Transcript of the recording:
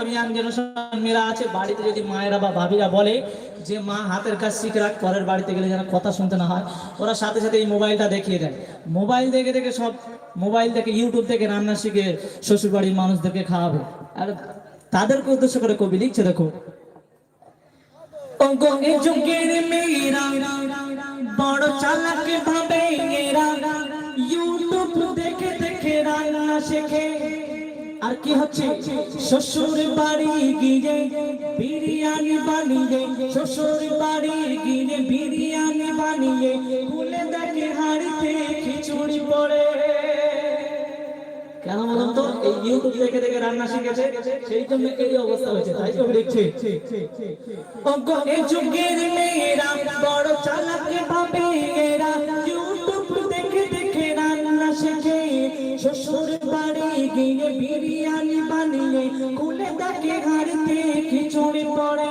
সব young generation মেয়েরা আছে, বাড়িতে যদি মায়েরা বা ভাবিরা বলে যে মা হাতের কাজ শিখে রাখ, পরের বাড়িতে গেলে যেন কথা শুনতে না হয়, ওরা সাথে সাথে এই মোবাইলটা দেখিয়ে দেয়। মোবাইল দেখে দেখে সব, মোবাইল থেকে ইউটিউব থেকে রান্না শিখে শ্বশুর বাড়ির মানুষদেরকে খাওয়াবে। আর তাদেরকে উদ্দেশ্য করে কবি লিখছে, দেখো, এই যুগের মেয়েরা বড় চালাক ভাবে এরা, ইউটিউব দেখে দেখে রান্না শেখে। আর কি হচ্ছে, শ্বশুর বাড়ি গিয়ে বিরিয়ানি বানিয়ে, শ্বশুর বাড়ি গিয়ে বিরিয়ানি বানিয়ে খুলে দেখে হাড়িতে খিচুড়ি পড়ে। কেন বলুন তো? এই ইউটিউব দেখে দেখে রান্না শিখেছে, সেই জন্য এই অবস্থা হয়েছে। তাই তো দেখছি, এই যুগের মেয়েরা বড় চালাক ভাবে এরা, ইউটিউব দেখে দেখে রান্না শেখে। শ্বশুর বাড়ি গিয়ে বিরিয়ানি বানিয়ে খুলে দেখে হাড়িতে খিচুড়ি পড়ে।